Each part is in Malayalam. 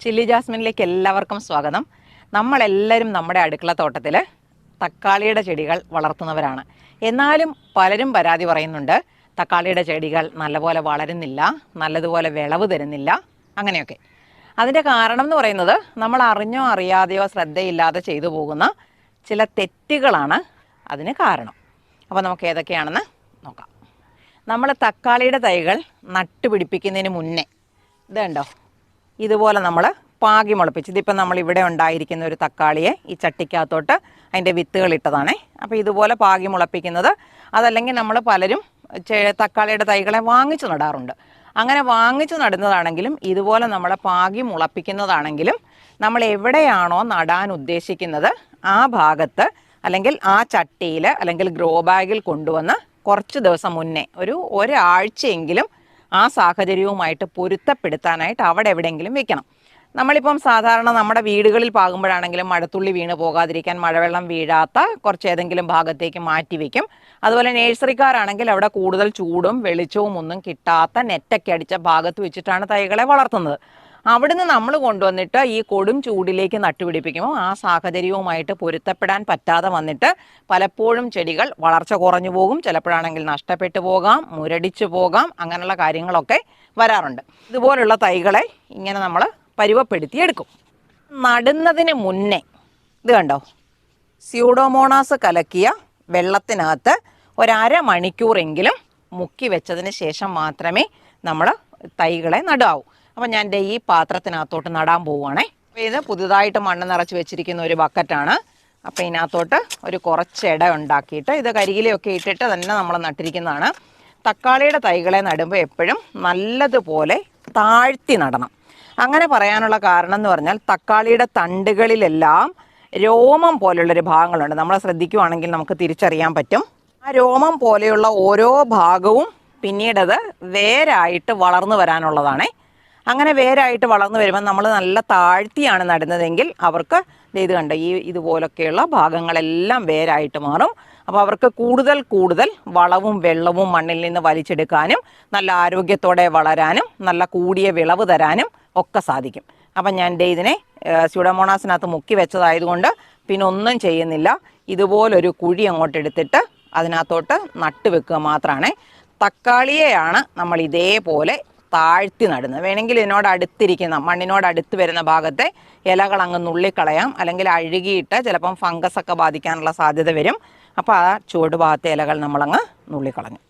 ചില്ലി ജാസ്മിനിലേക്ക് എല്ലാവർക്കും സ്വാഗതം. നമ്മളെല്ലാവരും നമ്മുടെ അടുക്കള തോട്ടത്തിൽ തക്കാളിയുടെ ചെടികൾ വളർത്തുന്നവരാണ്. എന്നാലും പലരും പരാതി പറയുന്നുണ്ട്, തക്കാളിയുടെ ചെടികൾ നല്ലപോലെ വളരുന്നില്ല, നല്ലതുപോലെ വിളവ് തരുന്നില്ല, അങ്ങനെയൊക്കെ. അതിൻ്റെ കാരണം എന്ന് പറയുന്നത് നമ്മൾ അറിഞ്ഞോ അറിയാതെയോ ശ്രദ്ധയില്ലാതെ ചെയ്തു പോകുന്ന ചില തെറ്റുകളാണ് അതിന് കാരണം. അപ്പോൾ നമുക്ക് ഏതൊക്കെയാണെന്ന് നോക്കാം. നമ്മൾ തക്കാളിയുടെ തൈകൾ നട്ടുപിടിപ്പിക്കുന്നതിന് മുന്നേ ഇത് കണ്ടോ, ഇതുപോലെ നമ്മൾ പാകി മുളപ്പിച്ച്, ഇതിപ്പോൾ നമ്മളിവിടെ ഉണ്ടായിരിക്കുന്ന ഒരു തക്കാളിയെ ഈ ചട്ടിക്കകത്തോട്ട് അതിൻ്റെ വിത്തുകൾ ഇട്ടതാണേ. അപ്പോൾ ഇതുപോലെ പാകി മുളപ്പിക്കുന്നത്, അതല്ലെങ്കിൽ നമ്മൾ പലരും തക്കാളിയുടെ തൈകളെ വാങ്ങിച്ചു നടാറുണ്ട്. അങ്ങനെ വാങ്ങിച്ചു നടുന്നതാണെങ്കിലും ഇതുപോലെ നമ്മൾ പാകി മുളപ്പിക്കുന്നതാണെങ്കിലും നമ്മൾ എവിടെയാണോ നടാൻ ഉദ്ദേശിക്കുന്നത് ആ ഭാഗത്ത് അല്ലെങ്കിൽ ആ ചട്ടിയിൽ അല്ലെങ്കിൽ ഗ്രോ ബാഗിൽ കൊണ്ടുവന്ന് കുറച്ച് ദിവസം മുന്നേ ഒരാഴ്ചയെങ്കിലും ആ സാഹചര്യവുമായിട്ട് പൊരുത്തപ്പെടുത്താനായിട്ട് അവിടെ എവിടെയെങ്കിലും വെക്കണം. നമ്മളിപ്പം സാധാരണ നമ്മുടെ വീടുകളിൽ പാകുമ്പോഴാണെങ്കിലും മഴത്തുള്ളി വീണ് പോകാതിരിക്കാൻ മഴവെള്ളം വീഴാത്ത കുറച്ച് ഏതെങ്കിലും ഭാഗത്തേക്ക് മാറ്റി വയ്ക്കും. അതുപോലെ നേഴ്സറിക്കാരാണെങ്കിൽ അവിടെ കൂടുതൽ ചൂടും വെളിച്ചവും ഒന്നും കിട്ടാത്ത നെറ്റൊക്കെ അടിച്ച ഭാഗത്ത് വെച്ചിട്ടാണ് തൈകളെ വളർത്തുന്നത്. അവിടുന്ന് നമ്മൾ കൊണ്ടുവന്നിട്ട് ഈ കൊടും ചൂടിലേക്ക് നട്ടുപിടിപ്പിക്കുമ്പോൾ ആ സാഹചര്യവുമായിട്ട് പൊരുത്തപ്പെടാൻ പറ്റാതെ വന്നിട്ട് പലപ്പോഴും ചെടികൾ വളർച്ച കുറഞ്ഞു പോകും, ചിലപ്പോഴാണെങ്കിൽ നഷ്ടപ്പെട്ടു പോകാം, മുരടിച്ചു പോകാം, അങ്ങനെയുള്ള കാര്യങ്ങളൊക്കെ വരാറുണ്ട്. ഇതുപോലുള്ള തൈകളെ ഇങ്ങനെ നമ്മൾ പരുവപ്പെടുത്തിയെടുക്കും. നടുന്നതിന് മുന്നേ ഇത് കണ്ടോ, സ്യൂഡോമോണാസ് കലക്കിയ വെള്ളത്തിനകത്ത് ഒരമണിക്കൂറെങ്കിലും മുക്കി വെച്ചതിന് ശേഷം മാത്രമേ നമ്മൾ തൈകളെ നടാവൂ. അപ്പം ഞാൻ ഈ പാത്രത്തിനകത്തോട്ട് നടാൻ പോവുകയാണേ. അപ്പോൾ ഇത് പുതുതായിട്ട് മണ്ണ് നിറച്ച് വെച്ചിരിക്കുന്ന ഒരു ബക്കറ്റാണ്. അപ്പോൾ ഇതിനകത്തോട്ട് ഒരു കുറച്ച് ഇട ഉണ്ടാക്കിയിട്ട് ഇത് കരിയിലയൊക്കെ ഇട്ടിട്ട് തന്നെ നമ്മൾ നട്ടിരിക്കുന്നതാണ്. തക്കാളിയുടെ തൈകളെ നടുമ്പോൾ എപ്പോഴും നല്ലതുപോലെ താഴ്ത്തി നടണം. അങ്ങനെ പറയാനുള്ള കാരണം എന്ന് പറഞ്ഞാൽ തക്കാളിയുടെ തണ്ടുകളിലെല്ലാം രോമം പോലുള്ളൊരു ഭാഗങ്ങളുണ്ട്. നമ്മൾ ശ്രദ്ധിക്കുവാണെങ്കിൽ നമുക്ക് തിരിച്ചറിയാൻ പറ്റും. ആ രോമം പോലെയുള്ള ഓരോ ഭാഗവും പിന്നീടത് വേരായിട്ട് വളർന്നു വരാനുള്ളതാണേ. അങ്ങനെ വേരായിട്ട് വളർന്നു വരുമ്പോൾ നമ്മൾ നല്ല താഴ്ത്തിയാണ് നടുന്നതെങ്കിൽ അവർക്ക് ഇത് കണ്ട ഇതുപോലൊക്കെയുള്ള ഭാഗങ്ങളെല്ലാം വേരായിട്ട് മാറും. അപ്പോൾ അവർക്ക് കൂടുതൽ വളവും വെള്ളവും മണ്ണിൽ നിന്ന് വലിച്ചെടുക്കാനും നല്ല ആരോഗ്യത്തോടെ വളരാനും നല്ല കൂടിയ വിളവ് തരാനും ഒക്കെ സാധിക്കും. അപ്പം ഞാൻ ഇതിനെ സ്യൂഡോമോണാസിനകത്ത് മുക്കി വെച്ചതായതുകൊണ്ട് പിന്നെ ഒന്നും ചെയ്യുന്നില്ല. ഇതുപോലൊരു കുഴി അങ്ങോട്ട് എടുത്തിട്ട് അതിനകത്തോട്ട് നട്ട് വെക്കുക മാത്രമാണ്. തക്കാളിയെയാണ് നമ്മൾ ഇതേപോലെ താഴ്ത്തി നടുന്നത്. വേണമെങ്കിൽ ഇതിനോട് അടുത്തിരിക്കുന്ന മണ്ണിനോട് അടുത്ത് വരുന്ന ഭാഗത്തെ ഇലകൾ അങ്ങ് നുള്ളിക്കളയാം, അല്ലെങ്കിൽ അഴുകിയിട്ട് ചിലപ്പം ഫംഗസ് ഒക്കെ ബാധിക്കാനുള്ള സാധ്യത വരും. അപ്പോൾ ആ ചുവട് ഭാഗത്തെ ഇലകൾ നമ്മളങ്ങ് നുള്ളിക്കളഞ്ഞു.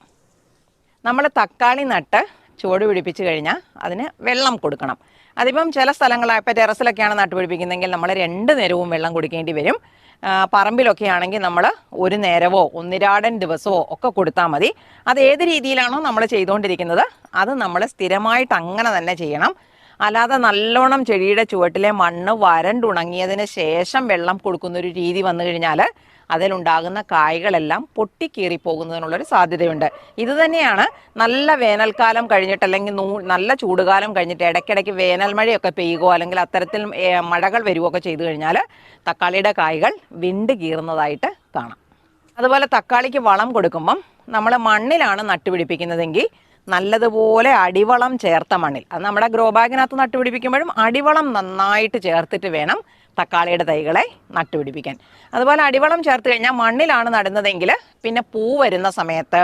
നമ്മൾ തക്കാളി നട്ട് ചുവട് പിടിപ്പിച്ച് കഴിഞ്ഞാൽ അതിന് വെള്ളം കൊടുക്കണം. അതിപ്പം ചില സ്ഥലങ്ങളാണ്, ഇപ്പോൾ ടെറസിലൊക്കെയാണ് നട്ടുപിടിപ്പിക്കുന്നതെങ്കിൽ നമ്മൾ 2 നേരവും വെള്ളം കൊടുക്കേണ്ടി വരും. പറമ്പിലൊക്കെ ആണെങ്കിൽ നമ്മൾ 1 നേരമോ 1 ദിവസമോ ഒക്കെ കൊടുത്താൽ മതി. അത് ഏത് രീതിയിലാണോ നമ്മൾ ചെയ്തുകൊണ്ടിരിക്കുന്നത് അത് നമ്മൾ സ്ഥിരമായിട്ട് അങ്ങനെ തന്നെ ചെയ്യണം. അല്ലാതെ നല്ലോണം ചെടിയുടെ ചുവട്ടിലെ മണ്ണ് വരണ്ടുണങ്ങിയതിന് ശേഷം വെള്ളം കൊടുക്കുന്നൊരു രീതി വന്നു കഴിഞ്ഞാൽ അതിലുണ്ടാകുന്ന കായ്കളെല്ലാം പൊട്ടിക്കീറിപ്പോകുന്നതിനുള്ളൊരു സാധ്യതയുണ്ട്. ഇത് തന്നെയാണ് നല്ല വേനൽക്കാലം കഴിഞ്ഞിട്ട് അല്ലെങ്കിൽ നല്ല ചൂടുകാലം കഴിഞ്ഞിട്ട് ഇടയ്ക്കിടയ്ക്ക് വേനൽ മഴയൊക്കെ പെയ്യുകയോ അല്ലെങ്കിൽ അത്തരത്തിൽ മഴകൾ വരികയൊക്കെ ചെയ്തു കഴിഞ്ഞാൽ തക്കാളിയുടെ കായ്കൾ വിണ്ട് കീറുന്നതായിട്ട് കാണാം. അതുപോലെ തക്കാളിക്ക് വളം കൊടുക്കുമ്പം നമ്മൾ മണ്ണിലാണ് നട്ടുപിടിപ്പിക്കുന്നതെങ്കിൽ നല്ലതുപോലെ അടിവളം ചേർത്ത മണ്ണിൽ, അത് നമ്മുടെ ഗ്രോ ബാഗിനകത്ത് നട്ടുപിടിപ്പിക്കുമ്പോഴും അടിവളം നന്നായിട്ട് ചേർത്തിട്ട് വേണം തക്കാളിയുടെ തൈകളെ നട്ടുപിടിപ്പിക്കാൻ. അതുപോലെ അടിവളം ചേർത്ത് കഴിഞ്ഞാൽ മണ്ണിലാണ് നടുന്നതെങ്കിൽ പിന്നെ പൂ വരുന്ന സമയത്ത്,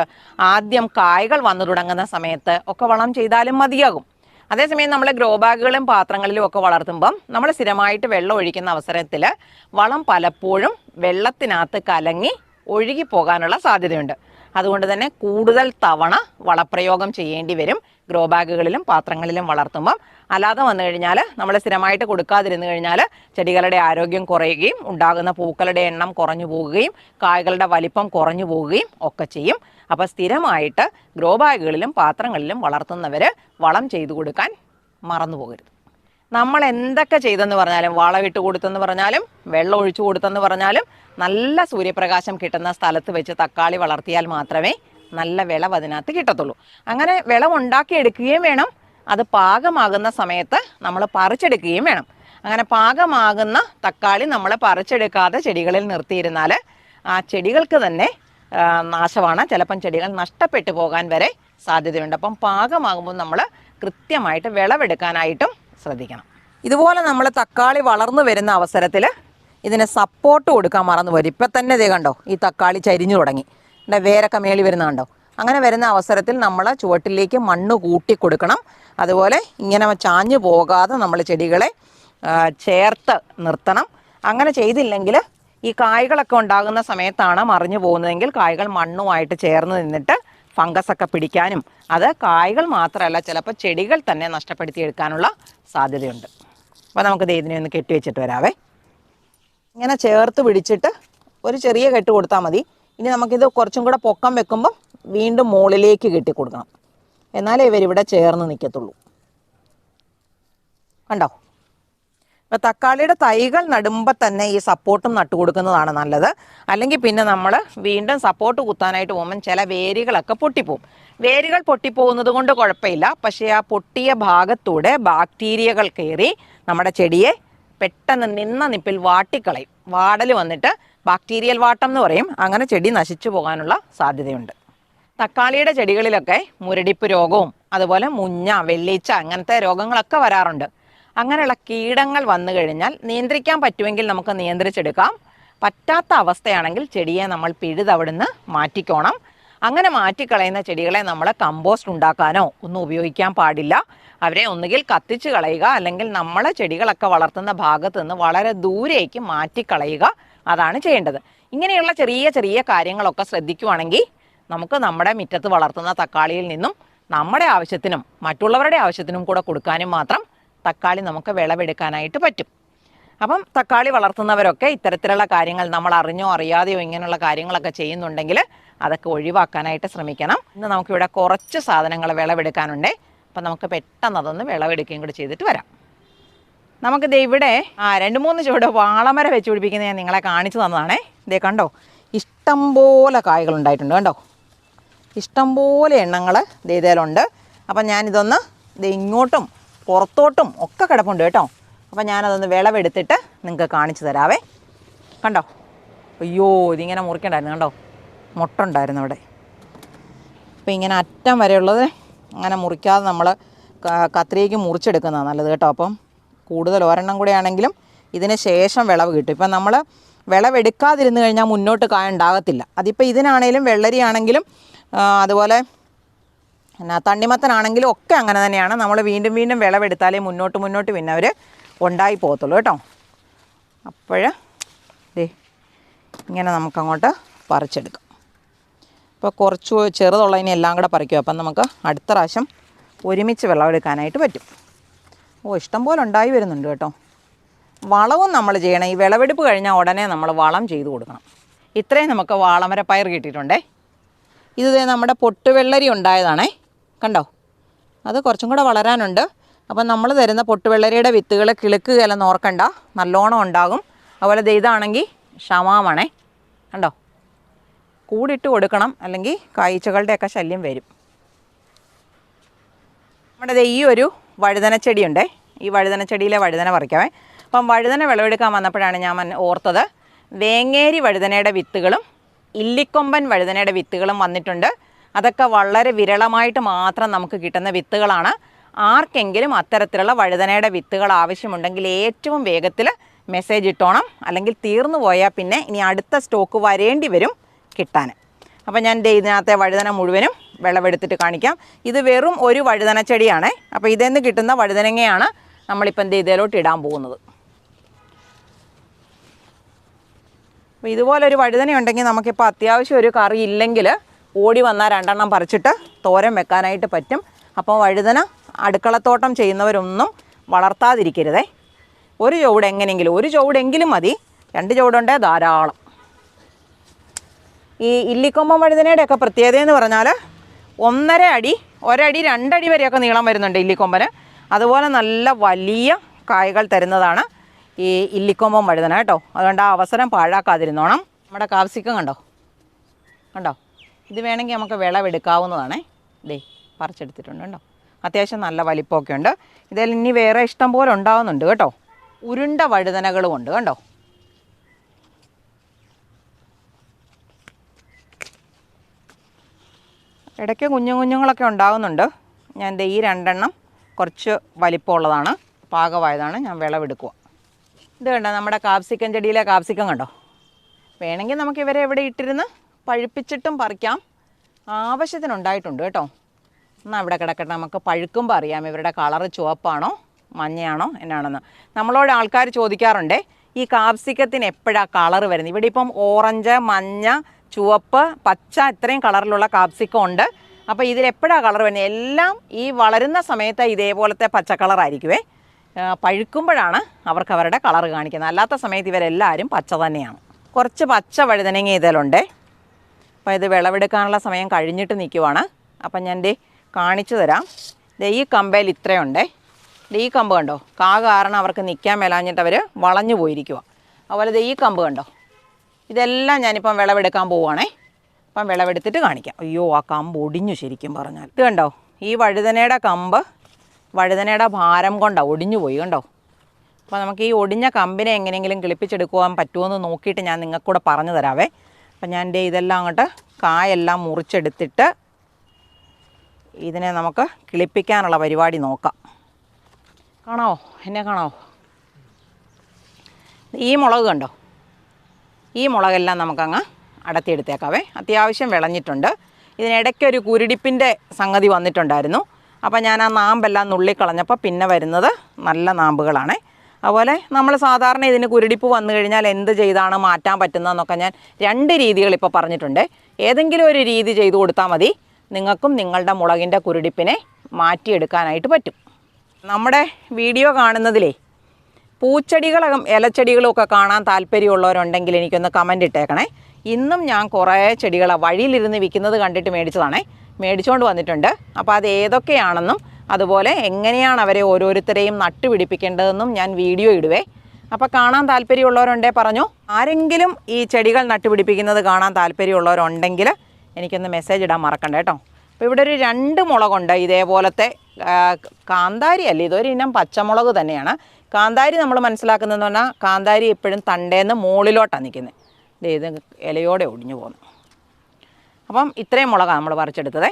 ആദ്യം കായ്കൾ വന്നു തുടങ്ങുന്ന സമയത്ത് ഒക്കെ വളം ചെയ്താലും മതിയാകും. അതേസമയം നമ്മൾ ഗ്രോ ബാഗുകളും പാത്രങ്ങളിലും ഒക്കെ വളർത്തുമ്പം നമ്മൾ സ്ഥിരമായിട്ട് വെള്ളം ഒഴിക്കുന്ന അവസരത്തിൽ വളം പലപ്പോഴും വെള്ളത്തിനകത്ത് കലങ്ങി ഒഴുകിപ്പോകാനുള്ള സാധ്യതയുണ്ട്. അതുകൊണ്ട് തന്നെ കൂടുതൽ തവണ വളപ്രയോഗം ചെയ്യേണ്ടി വരും ഗ്രോ ബാഗുകളിലും പാത്രങ്ങളിലും വളർത്തുമ്പം. അല്ലാതെ വന്നു കഴിഞ്ഞാൽ നമ്മൾ സ്ഥിരമായിട്ട് കൊടുക്കാതിരുന്നു കഴിഞ്ഞാൽ ചെടികളുടെ ആരോഗ്യം കുറയുകയും ഉണ്ടാകുന്ന പൂക്കളുടെ എണ്ണം കുറഞ്ഞു പോകുകയും കായ്കളുടെ വലിപ്പം കുറഞ്ഞു പോവുകയും ഒക്കെ ചെയ്യും. അപ്പോൾ സ്ഥിരമായിട്ട് ഗ്രോ ബാഗുകളിലും പാത്രങ്ങളിലും വളർത്തുന്നവർ വളം ചെയ്തു കൊടുക്കാൻ മറന്നു പോകരുത്. നമ്മൾ എന്തൊക്കെ ചെയ്തെന്ന് പറഞ്ഞാലും, വളമിട്ട് കൊടുത്തെന്ന് പറഞ്ഞാലും, വെള്ളം ഒഴിച്ചു കൊടുത്തെന്ന് പറഞ്ഞാലും, നല്ല സൂര്യപ്രകാശം കിട്ടുന്ന സ്ഥലത്ത് വെച്ച് തക്കാളി വളർത്തിയാൽ മാത്രമേ നല്ല വിളവ് അതിനകത്ത് കിട്ടത്തുള്ളൂ. അങ്ങനെ വിളവുണ്ടാക്കിയെടുക്കുകയും വേണം. അത് പാകമാകുന്ന സമയത്ത് നമ്മൾ പറിച്ചെടുക്കുകയും വേണം. അങ്ങനെ പാകമാകുന്ന തക്കാളി നമ്മൾ പറിച്ചെടുക്കാതെ ചെടികളിൽ നിർത്തിയിരുന്നാൽ ആ ചെടികൾക്ക് തന്നെ നാശമാണ്. ചിലപ്പം ചെടികൾ നഷ്ടപ്പെട്ടു പോകാൻ വരെ സാധ്യതയുണ്ട്. അപ്പം പാകമാകുമ്പോൾ നമ്മൾ കൃത്യമായിട്ട് വിളവെടുക്കാനായിട്ടും ശ്രദ്ധിക്കണം. ഇതുപോലെ നമ്മൾ തക്കാളി വളർന്നു വരുന്ന അവസരത്തിൽ ഇതിന് സപ്പോർട്ട് കൊടുക്കാൻ മറന്നു പോരും. ഇപ്പം തന്നെ ഇതേ കണ്ടോ, ഈ തക്കാളി ചരിഞ്ഞു തുടങ്ങി, വേരൊക്കെ മേളി വരുന്ന കണ്ടോ. അങ്ങനെ വരുന്ന അവസരത്തിൽ നമ്മൾ ചുവട്ടിലേക്ക് മണ്ണ് കൂട്ടി കൊടുക്കണം. അതുപോലെ ഇങ്ങനെ ചാഞ്ഞു പോകാതെ നമ്മൾ ചെടികളെ ചേർത്ത് നിർത്തണം. അങ്ങനെ ചെയ്തില്ലെങ്കിൽ ഈ കായ്കളൊക്കെ ഉണ്ടാകുന്ന സമയത്താണ് മറിഞ്ഞു പോകുന്നതെങ്കിൽ കായ്കൾ മണ്ണുമായിട്ട് ചേർന്ന് നിന്നിട്ട് ഫംഗസൊക്കെ പിടിക്കാനും അത് കായ്കൾ മാത്രമല്ല ചിലപ്പോൾ ചെടികൾ തന്നെ നഷ്ടപ്പെടുത്തിയെടുക്കാനുള്ള സാധ്യതയുണ്ട്. അപ്പോൾ നമുക്കിത് ഇതിനെ ഒന്ന് കെട്ടി വെച്ചിട്ട് വരാവേ. ഇങ്ങനെ ചേർത്ത് പിടിച്ചിട്ട് ഒരു ചെറിയ കെട്ട് കൊടുത്താൽ മതി. ഇനി നമുക്കിത് കുറച്ചും കൂടെ പൊക്കം വെക്കുമ്പം വീണ്ടും മുകളിലേക്ക് കെട്ടി കൊടുക്കണം, എന്നാലേ ഇവരിവിടെ ചേർന്ന് നിൽക്കത്തുള്ളൂ. കണ്ടോ? അപ്പോൾ തക്കാളിയുടെ തൈകൾ നടുമ്പോൾ തന്നെ ഈ സപ്പോർട്ടും നട്ടു കൊടുക്കുന്നതാണ് നല്ലത്. അല്ലെങ്കിൽ പിന്നെ നമ്മൾ വീണ്ടും സപ്പോർട്ട് കുത്താനായിട്ട് പോകുമ്പം ചില വേരുകളൊക്കെ പൊട്ടിപ്പോവും. വേരുകൾ പൊട്ടിപ്പോകുന്നത് കൊണ്ട് കുഴപ്പമില്ല, പക്ഷേ ആ പൊട്ടിയ ഭാഗത്തൂടെ ബാക്ടീരിയകൾ കയറി നമ്മുടെ ചെടിയെ പെട്ടെന്ന് നിന്ന നിപ്പിൽ വാട്ടിക്കളയും. വാടൽ വന്നിട്ട് ബാക്ടീരിയൽ വാട്ടം എന്ന് പറയും. അങ്ങനെ ചെടി നശിച്ചു പോകാനുള്ള സാധ്യതയുണ്ട്. തക്കാളിയുടെ ചെടികളിലൊക്കെ മുരടിപ്പ് രോഗവും അതുപോലെ മുഞ്ഞ, വെള്ളീച്ച അങ്ങനത്തെ രോഗങ്ങളൊക്കെ വരാറുണ്ട്. അങ്ങനെയുള്ള കീടങ്ങൾ വന്നു കഴിഞ്ഞാൽ നിയന്ത്രിക്കാൻ പറ്റുമെങ്കിൽ നമുക്ക് നിയന്ത്രിച്ചെടുക്കാം. പറ്റാത്ത അവസ്ഥയാണെങ്കിൽ ചെടിയെ നമ്മൾ പിഴുതവിടുന്ന് മാറ്റിക്കോണം. അങ്ങനെ മാറ്റിക്കളയുന്ന ചെടികളെ നമ്മൾ കമ്പോസ്റ്റ് ഉണ്ടാക്കാനോ ഒന്നും ഉപയോഗിക്കാൻ പാടില്ല. അവരെ ഒന്നുകിൽ കത്തിച്ച് കളയുക, അല്ലെങ്കിൽ നമ്മൾ ചെടികളൊക്കെ വളർത്തുന്ന ഭാഗത്ത് നിന്ന് വളരെ ദൂരേക്ക് മാറ്റിക്കളയുക. അതാണ് ചെയ്യേണ്ടത്. ഇങ്ങനെയുള്ള ചെറിയ ചെറിയ കാര്യങ്ങളൊക്കെ ശ്രദ്ധിക്കുവാണെങ്കിൽ നമുക്ക് നമ്മുടെ മുറ്റത്ത് വളർത്തുന്ന തക്കാളിയിൽ നിന്നും നമ്മുടെ ആവശ്യത്തിനും മറ്റുള്ളവരുടെ ആവശ്യത്തിനും കൂടെ കൊടുക്കാനും മാത്രം തക്കാളി നമുക്ക് വിളവെടുക്കാനായിട്ട് പറ്റും. അപ്പം തക്കാളി വളർത്തുന്നവരൊക്കെ ഇത്തരത്തിലുള്ള കാര്യങ്ങൾ നമ്മൾ അറിഞ്ഞോ അറിയാതെയോ ഇങ്ങനെയുള്ള കാര്യങ്ങളൊക്കെ ചെയ്യുന്നുണ്ടെങ്കിൽ അതൊക്കെ ഒഴിവാക്കാനായിട്ട് ശ്രമിക്കണം. ഇന്ന് നമുക്കിവിടെ കുറച്ച് സാധനങ്ങൾ വിളവെടുക്കാനുണ്ട്. അപ്പം നമുക്ക് പെട്ടെന്ന് അതൊന്ന് വിളവെടുക്കുകയും കൂടി ചെയ്തിട്ട് വരാം. നമുക്കിത് ഇവിടെ 2-3 ചുവട് വാളമര വെച്ച് പിടിപ്പിക്കുന്നത് ഞാൻ നിങ്ങളെ കാണിച്ചു തന്നതാണേ. ഇതേ കണ്ടോ, ഇഷ്ടംപോലെ കായ്കളുണ്ടായിട്ടുണ്ട് കണ്ടോ, ഇഷ്ടംപോലെ എണ്ണങ്ങൾ ഇതേലുണ്ട്. അപ്പം ഞാനിതൊന്ന് ഇങ്ങോട്ടും പുറത്തോട്ടും ഒക്കെ കിടപ്പുണ്ട് കേട്ടോ. അപ്പം ഞാനതൊന്ന് വിളവെടുത്തിട്ട് നിങ്ങൾക്ക് കാണിച്ചു തരാവേ. കണ്ടോ, അയ്യോ ഇതിങ്ങനെ മുറിക്കണ്ടായിരുന്നു കണ്ടോ, മുട്ട ഉണ്ടായിരുന്നു അവിടെ. അപ്പോൾ ഇങ്ങനെ അറ്റം വരെയുള്ളത് അങ്ങനെ മുറിക്കാതെ നമ്മൾ കത്രികയ്ക്ക് മുറിച്ചെടുക്കുന്നതാണ് നല്ലത് കേട്ടോ. അപ്പം കൂടുതൽ ഒരെണ്ണം കൂടെ ആണെങ്കിലും ഇതിന് ശേഷം വിളവ് കിട്ടും. ഇപ്പം നമ്മൾ വിളവെടുക്കാതിരുന്ന് കഴിഞ്ഞാൽ മുന്നോട്ട് കായ ഉണ്ടാകത്തില്ല. അതിപ്പോൾ ഇതിനാണേലും വെള്ളരി ആണെങ്കിലും അതുപോലെ തണ്ണിമത്തനാണെങ്കിലും ഒക്കെ അങ്ങനെ തന്നെയാണ്. നമ്മൾ വീണ്ടും വീണ്ടും വിളവെടുത്താലേ മുന്നോട്ട് പിന്നെ അവർ ഉണ്ടായി പോകത്തുള്ളൂ കേട്ടോ. അപ്പോൾ ഇങ്ങനെ നമുക്കങ്ങോട്ട് പറിച്ചെടുക്കാം. ഇപ്പോൾ കുറച്ച് ചെറുതുള്ളതിനെ എല്ലാം കൂടെ പറിക്കും. അപ്പം നമുക്ക് അടുത്ത പ്രാവശ്യം ഒരുമിച്ച് വിളവെടുക്കാനായിട്ട് പറ്റും. ഇഷ്ടം പോലെ ഉണ്ടായി വരുന്നുണ്ട് കേട്ടോ. വളവും നമ്മൾ ചെയ്യണം. ഈ വിളവെടുപ്പ് കഴിഞ്ഞാൽ ഉടനെ നമ്മൾ വളം ചെയ്ത് കൊടുക്കണം. ഇത്രയും നമുക്ക് വാളമരപ്പയർ കിട്ടിയിട്ടുണ്ടേ. ഇത് നമ്മുടെ പൊട്ടുവെള്ളരി ഉണ്ടായതാണേ കണ്ടോ. അത് കുറച്ചും കൂടെ വളരാനുണ്ട്. അപ്പം നമ്മൾ തരുന്ന പൊട്ടുവെള്ളരിയുടെ വിത്തുകൾ കിളുക്കുകയല്ലെന്ന് ഓർക്കണ്ട, നല്ലോണം ഉണ്ടാകും. അതുപോലെ ഇതാണെങ്കിൽ ഷമാമാണേ കണ്ടോ, കൂടിട്ട് കൊടുക്കണം, അല്ലെങ്കിൽ കായ്ച്ചകളുടെയൊക്കെ ശല്യം വരും. നമ്മുടെ ഈ ഒരു വഴുതനച്ചെടിയുണ്ടേ. ഈ വഴുതനച്ചെടിയിലെ വഴുതന പറിക്കാവേ. അപ്പം വഴുതന വിളവെടുക്കാൻ വന്നപ്പോഴാണ് ഞാൻ ഓർത്തത് വേങ്ങേരി വഴുതനയുടെ വിത്തുകളും ഇല്ലിക്കൊമ്പൻ വഴുതനയുടെ വിത്തുകളും വന്നിട്ടുണ്ട്. അതൊക്കെ വളരെ വിരളമായിട്ട് മാത്രം നമുക്ക് കിട്ടുന്ന വിത്തുകളാണ്. ആർക്കെങ്കിലും അത്തരത്തിലുള്ള വഴുതനയുടെ വിത്തുകൾ ആവശ്യമുണ്ടെങ്കിൽ ഏറ്റവും വേഗത്തിൽ മെസ്സേജ് ഇട്ടോണം, അല്ലെങ്കിൽ തീർന്നു പോയാൽ പിന്നെ ഇനി അടുത്ത സ്റ്റോക്ക് വരേണ്ടി വരും കിട്ടാൻ. അപ്പോൾ ഞാൻ ഇതിനകത്തെ വഴുതന മുഴുവനും വിളവെടുത്തിട്ട് കാണിക്കാം. ഇത് വെറും ഒരു വഴുതന ചെടിയാണേ. അപ്പോൾ ഇതിൽ നിന്ന് കിട്ടുന്ന വഴുതനങ്ങയാണ് നമ്മളിപ്പം ഇതിലോട്ട് ഇടാൻ പോകുന്നത്. അപ്പോൾ ഇതുപോലൊരു വഴുതന ഉണ്ടെങ്കിൽ നമുക്കിപ്പോൾ അത്യാവശ്യം ഒരു കറി ഇല്ലെങ്കിൽ ഓടി വന്നാൽ 2 എണ്ണം പറിച്ചിട്ട് തോരൻ വെക്കാനായിട്ട് പറ്റും. അപ്പോൾ വഴുതന അടുക്കളത്തോട്ടം ചെയ്യുന്നവരൊന്നും വളർത്താതിരിക്കരുതേ. ഒരു ചുവട് എങ്ങനെയെങ്കിലും, ഒരു ചുവടെങ്കിലും മതി, 2 ചുവടുണ്ടേ ധാരാളം. ഈ ഇല്ലിക്കൊമ്പൻ വഴുതനയുടെയൊക്കെ പ്രത്യേകത എന്ന് പറഞ്ഞാൽ 1.5 അടി, 1 അടി 2 അടി വരെയൊക്കെ നീളം വരുന്നുണ്ട് ഇല്ലിക്കൊമ്പന്. അതുപോലെ നല്ല വലിയ കായകൾ തരുന്നതാണ് ഈ ഇല്ലിക്കൊമ്പൻ വഴുതന കേട്ടോ. അതുകൊണ്ട് ആ അവസരം പാഴാക്കാതിരുന്നോണം. നമ്മുടെ കാപ്സിക്കം കണ്ടോ, ഇത് വേണമെങ്കിൽ നമുക്ക് വിളവെടുക്കാവുന്നതാണേ. പറിച്ചെടുത്തിട്ടുണ്ട് കേട്ടോ. അത്യാവശ്യം നല്ല വലിപ്പമൊക്കെ ഉണ്ട്. ഇതിൽ ഇനി വേറെ ഇഷ്ടം പോലെ ഉണ്ടാകുന്നുണ്ട് കേട്ടോ. ഉരുണ്ട വഴുതനകളും ഉണ്ട് കണ്ടോ. ഇടയ്ക്ക് കുഞ്ഞുങ്ങളൊക്കെ ഉണ്ടാകുന്നുണ്ട്. ഞാൻ ഈ 2 എണ്ണം കുറച്ച് വലിപ്പമുള്ളതാണ്. പാകമായതാണ്. ഞാൻ വിളവെടുക്കുക. ഇത് കണ്ടോ, നമ്മുടെ കാപ്സിക്കം ചെടിയിലെ കാപ്സിക്കം കണ്ടോ. വേണമെങ്കിൽ നമുക്ക് ഇവരെ ഇവിടെ ഇട്ടിരുന്ന് പഴുപ്പിച്ചിട്ടും പറിക്കാം. ആവശ്യത്തിനുണ്ടായിട്ടുണ്ട് കേട്ടോ. എന്നാൽ ഇവിടെ കിടക്കട്ടെ, നമുക്ക് പഴുക്കുമ്പോൾ അറിയാം ഇവരുടെ കളറ് ചുവപ്പാണോ മഞ്ഞയാണോ എന്നാണെന്ന്. നമ്മളോട് ആൾക്കാർ ചോദിക്കാറുണ്ട് ഈ കാപ്സിക്കത്തിന് എപ്പോഴാണ് കളറ് വരുന്നത്. ഇവിടെ ഇപ്പം ഓറഞ്ച്, മഞ്ഞ, ചുവപ്പ്, പച്ച ഇത്രയും കളറിലുള്ള കാപ്സിക്കം ഉണ്ട്. അപ്പോൾ ഇതിലെപ്പോഴാണ് കളർ വരുന്നത്? എല്ലാം ഈ വളരുന്ന സമയത്ത് ഇതേപോലത്തെ പച്ച കളറായിരിക്കുമേ. പഴുക്കുമ്പോഴാണ് അവർക്ക് അവരുടെ കളറ് കാണിക്കുന്നത്. അല്ലാത്ത സമയത്ത് ഇവരെല്ലാവരും പച്ച തന്നെയാണ്. കുറച്ച് പച്ച വഴുതനങ്ങ ഇതിലുണ്ട്. അപ്പോൾ ഇത് വിളവെടുക്കാനുള്ള സമയം കഴിഞ്ഞിട്ട് നിൽക്കുവാണ്. അപ്പം ഞാൻ കാണിച്ചു തരാം. ഈ കമ്പയിൽ ഇത്രയുണ്ടേ. ഈ കമ്പ് കണ്ടോ, കാരണം അവർക്ക് നിൽക്കാൻ മേലാഞ്ഞിട്ട് അവർ വളഞ്ഞു പോയിരിക്കുക. അതുപോലെ ഈ കമ്പ് കണ്ടോ. ഇതെല്ലാം ഞാനിപ്പം വിളവെടുക്കാൻ പോവുകയാണേ. അപ്പം വിളവെടുത്തിട്ട് കാണിക്കാം. അയ്യോ, ആ കമ്പ് ഒടിഞ്ഞു ശരിക്കും പറഞ്ഞാൽ. ഇത് കണ്ടോ, ഈ വഴുതനയുടെ കമ്പ് വഴുതനയുടെ ഭാരം കൊണ്ടാണ് ഒടിഞ്ഞു പോയി കണ്ടോ. അപ്പോൾ നമുക്ക് ഈ ഒടിഞ്ഞ കമ്പിനെ എങ്ങനെയെങ്കിലും കിളിപ്പിച്ചെടുക്കുവാൻ പറ്റുമോ നോക്കിയിട്ട് ഞാൻ നിങ്ങൾക്കൂടെ പറഞ്ഞു തരാവേ. അപ്പം ഞാൻ ഇതെല്ലാം അങ്ങോട്ട് കായെല്ലാം മുറിച്ചെടുത്തിട്ട് ഇതിനെ നമുക്ക് കിളിപ്പിക്കാനുള്ള പരിപാടി നോക്കാം. കാണാവോ, എന്നെ കാണാവോ? ഈ മുളക് കണ്ടോ, ഈ മുളകെല്ലാം നമുക്കങ്ങ് അടത്തിയെടുത്തേക്കാവേ. അത്യാവശ്യം വിളഞ്ഞിട്ടുണ്ട്. ഇതിനിടയ്ക്കൊരു കുരുടിപ്പിൻ്റെ സംഗതി വന്നിട്ടുണ്ടായിരുന്നു. അപ്പോൾ ഞാൻ ആ നാമ്പെല്ലാം നുള്ളിക്കളഞ്ഞപ്പോൾ പിന്നെ വരുന്നത് നല്ല നാമ്പുകളാണ്. അതുപോലെ നമ്മൾ സാധാരണ ഇതിന് കുരുടിപ്പ് വന്നു കഴിഞ്ഞാൽ എന്ത് ചെയ്താണ് മാറ്റാൻ പറ്റുന്നതെന്നൊക്കെ ഞാൻ 2 രീതികൾ ഇപ്പോൾ പറഞ്ഞിട്ടുണ്ട്. ഏതെങ്കിലും ഒരു രീതി ചെയ്തു കൊടുത്താൽ മതി, നിങ്ങൾക്കും നിങ്ങളുടെ മുളകിൻ്റെ കുരുടിപ്പിനെ മാറ്റിയെടുക്കാനായിട്ട് പറ്റും. നമ്മുടെ വീഡിയോ കാണുന്നതിലേ പൂച്ചെടികളും ഇലച്ചെടികളും ഒക്കെ കാണാൻ താല്പര്യമുള്ളവരുണ്ടെങ്കിൽ എനിക്കൊന്ന് കമൻ്റ് ഇട്ടേക്കണേ. ഇന്നും ഞാൻ കുറേ ചെടികളെ വഴിയിലിരുന്ന് വിൽക്കുന്നത് കണ്ടിട്ട് മേടിച്ചുകൊണ്ട് വന്നിട്ടുണ്ട്. അപ്പോൾ അത് ഏതൊക്കെയാണെന്നും അതുപോലെ എങ്ങനെയാണ് അവരെ ഓരോരുത്തരെയും നട്ടുപിടിപ്പിക്കേണ്ടതെന്നും ഞാൻ വീഡിയോ ഇടുവേ. അപ്പോൾ കാണാൻ താല്പര്യമുള്ളവരുണ്ടെങ്കിൽ പറഞ്ഞു. ആരെങ്കിലും ഈ ചെടികൾ നട്ടുപിടിപ്പിക്കുന്നത് കാണാൻ താല്പര്യമുള്ളവരുണ്ടെങ്കിൽ എനിക്കൊന്ന് മെസ്സേജ് ഇടാൻ മറക്കണ്ട കേട്ടോ. അപ്പോൾ ഇവിടെ ഒരു 2 മുളകുണ്ട് ഇതേപോലത്തെ. കാന്താരി അല്ല, ഇതൊരു ഇനം പച്ചമുളക് തന്നെയാണ്. കാന്താരി നമ്മൾ മനസ്സിലാക്കുന്നതെന്ന് പറഞ്ഞാൽ കാന്താരി എപ്പോഴും തണ്ടേന്ന് മുകളിലോട്ടാണ് നിൽക്കുന്നത്. ഇത് ഇലയോടെ ഒടിഞ്ഞു പോകുന്നു. അപ്പം ഇത്രയും മുളകാണ് നമ്മൾ പറിച്ചെടുത്തത്.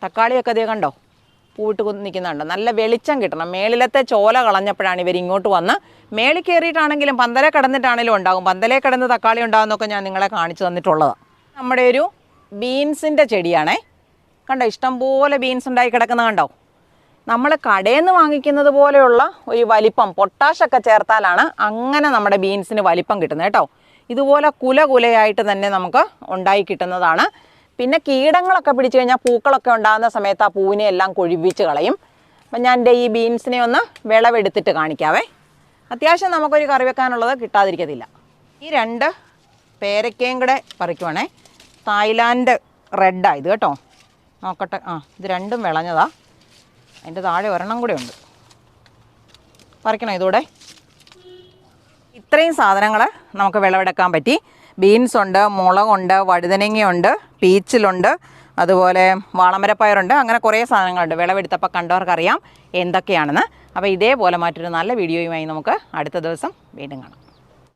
തക്കാളിയൊക്കെ അതേ കണ്ടോ, പൂവിട്ട് നിൽക്കുന്നുണ്ട്. നല്ല വെളിച്ചം കിട്ടണം. മേളിലത്തെ ചോല കളഞ്ഞപ്പോഴാണ് ഇവർ ഇങ്ങോട്ട് വന്ന് മേളിൽ കയറിയിട്ടാണെങ്കിലും പന്തലെ കിടന്നിട്ടാണെങ്കിലും ഉണ്ടാകും. പന്തലെ കിടന്ന് തക്കാളി ഉണ്ടാകുന്നൊക്കെ ഞാൻ നിങ്ങളെ കാണിച്ചു തന്നിട്ടുള്ളതാണ്. നമ്മുടെ ഒരു ബീൻസിൻ്റെ ചെടിയാണേ. കണ്ടോ, ഇഷ്ടംപോലെ ബീൻസ് ഉണ്ടായി കിടക്കുന്നത് കണ്ടോ. നമ്മൾ കടയിൽ നിന്ന് വാങ്ങിക്കുന്നത് പോലെയുള്ള ഒരു വലിപ്പം പൊട്ടാഷൊക്കെ ചേർത്താലാണ് അങ്ങനെ നമ്മുടെ ബീൻസിന് വലിപ്പം കിട്ടുന്നത് കേട്ടോ. ഇതുപോലെ കുലയായിട്ട് തന്നെ നമുക്ക് ഉണ്ടായി കിട്ടുന്നതാണ്. പിന്നെ കീടങ്ങളൊക്കെ പിടിച്ചു കഴിഞ്ഞാൽ പൂക്കളൊക്കെ ഉണ്ടാകുന്ന സമയത്ത് ആ പൂവിനെ എല്ലാം കൊഴിപ്പിച്ച് കളയും. അപ്പം ഞാൻ ഈ ബീൻസിനെ ഒന്ന് വിളവെടുത്തിട്ട് കാണിക്കാവേ. അത്യാവശ്യം നമുക്കൊരു കറി വെക്കാനുള്ളത് കിട്ടാതിരിക്കത്തില്ല. ഈ 2 പേരക്കയും കൂടെ പറിക്കുവാണേ. തായ്ലാൻഡ് റെഡാണ് ഇത് കേട്ടോ. നോക്കട്ടെ, ഇത് 2ഉം വിളഞ്ഞതാ. അതിൻ്റെ താഴെ ഒരെണ്ണം കൂടെ ഉണ്ട്. പറിക്കണം ഇതൂടെ. ഇത്രയും സാധനങ്ങൾ നമുക്ക് വിളവെടുക്കാൻ പറ്റി. ബീൻസ് ഉണ്ട്, മുളകുണ്ട്, വഴുതനങ്ങയുണ്ട്, പീച്ചിലുണ്ട്, അതുപോലെ വാളമരപ്പയറുണ്ട്. അങ്ങനെ കുറേ സാധനങ്ങളുണ്ട്. വിളവെടുത്തപ്പോൾ കണ്ടവർക്കറിയാം എന്തൊക്കെയാണെന്ന്. അപ്പോൾ ഇതേപോലെ മറ്റൊരു നല്ല വീഡിയോയുമായി നമുക്ക് അടുത്ത ദിവസം വീണ്ടും കാണാം.